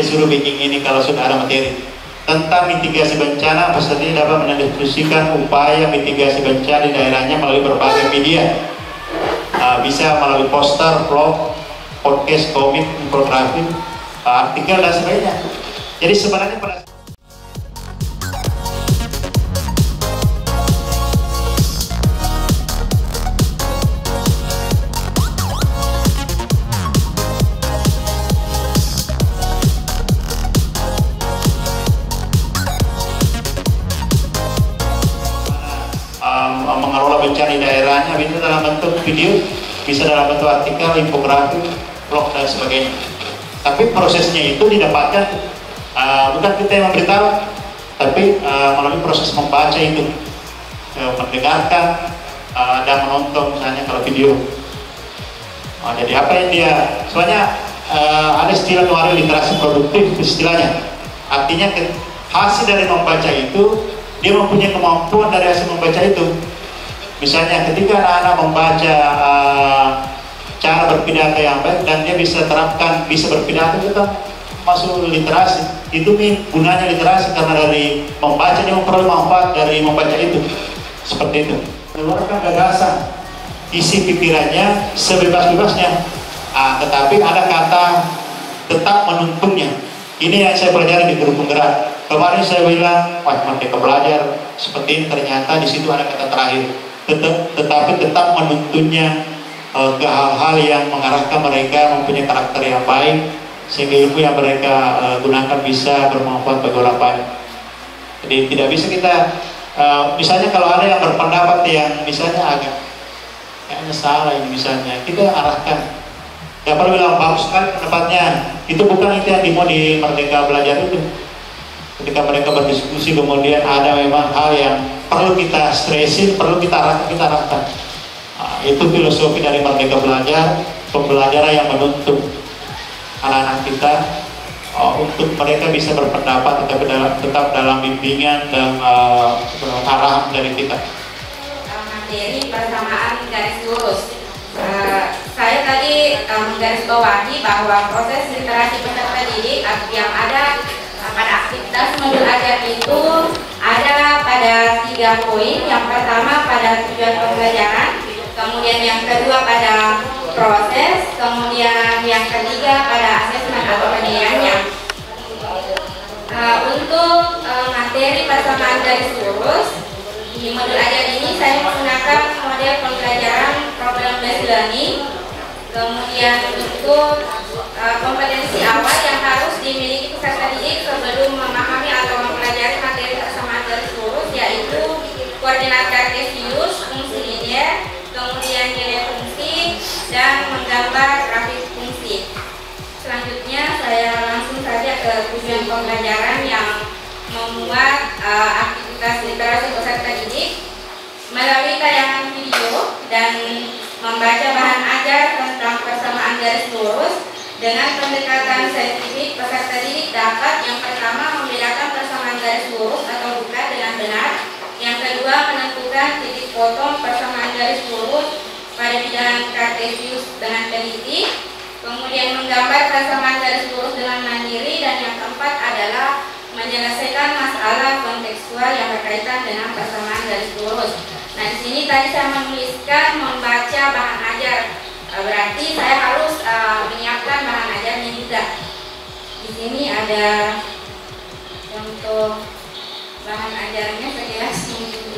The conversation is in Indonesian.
suruh bikin ini kalau sudah ada materi. Tentang mitigasi bencana, peserta ini dapat mendiskusikan upaya mitigasi bencana di daerahnya melalui berbagai media. Bisa melalui poster, blog, podcast, komik, infografik, artikel dan sebagainya. Jadi sebenarnya pada mengelola bencana di daerahnya, bisa dalam bentuk video, bisa dalam bentuk artikel, infografik, blog dan sebagainya. Tapi prosesnya itu didapatkan bukan kita yang memberitahu, tapi melalui proses membaca itu, mendengarkan dan menonton misalnya kalau video. Jadi apa yang dia, soalnya ada istilah luar literasi produktif istilahnya. Artinya hasil dari membaca itu dia mempunyai kemampuan dari hasil membaca itu. Misalnya ketika anak-anak membaca cara berpidato yang baik dan dia bisa terapkan, bisa berpidato, itu kan masuk literasi. Itu gunanya literasi, karena dari membaca dia memperoleh manfaat dari membaca itu. Seperti itu. Keluarkan gagasan, isi pikirannya sebebas-bebasnya. Tetapi ada kata tetap menuntunnya. Ini yang saya pelajari di guru penggerak. Kemarin saya bilang, wah Merdeka Belajar seperti ini, ternyata di situ ada kata terakhir. Tetapi tetap menuntunnya ke hal-hal yang mengarahkan mereka mempunyai karakter yang baik, sehingga ilmu yang mereka gunakan bisa bermanfaat bagi orang banyak. Jadi tidak bisa kita, misalnya kalau ada yang berpendapat yang misalnya kayaknya salah ini misalnya, kita arahkan. Gak perlu bilang bagus sekali pendapatnya, itu bukan itu yang dimau di Merdeka Belajar itu. Ketika mereka berdiskusi kemudian ada memang hal yang perlu kita stressin, perlu kita arahkan. Itu filosofi dari Merdeka Belajar, pembelajaran yang menuntut anak-anak kita untuk mereka bisa berpendapat tetapi tetap dalam bimbingan dan arahan dari kita. Materi persamaan garis lurus. Saya tadi menggarisbawahi bahwa proses literasi peserta didik yang ada pada aktivitas modul ajar itu ada pada 3 poin. Yang pertama pada tujuan pembelajaran, kemudian yang kedua pada proses, kemudian yang ketiga pada asesmen atau penilaiannya. Untuk materi persamaan garis lurus di modul ajar ini saya menggunakan model pembelajaran problem based learning. Kemudian untuk kompetensi awal yang harus dimiliki peserta didik sebelum memahami atau mempelajari materi persamaan garis lurus, yaitu koordinat kartesius, fungsi linear, kemudian nilai fungsi, dan menggambar grafik fungsi. Selanjutnya saya langsung saja ke tujuan pembelajaran yang memuat aktivitas literasi peserta didik melalui tayangan video dan membaca bahan ajar tentang persamaan garis lurus. Dengan pendekatan saintifik, peserta didik dapat yang pertama membedakan persamaan garis lurus atau bukan dengan benar. Yang kedua, menentukan titik potong persamaan garis lurus pada bidang kartesius dengan teliti. Kemudian menggambar persamaan garis lurus dengan mandiri. Dan yang keempat adalah menyelesaikan masalah kontekstual yang berkaitan dengan persamaan garis lurus. Nah, di sini tadi saya menuliskan membaca bahan ajar. Berarti saya harus menyiapkan bahan ajarnya juga. Di sini ada contoh bahan ajarnya, sekilas mungkin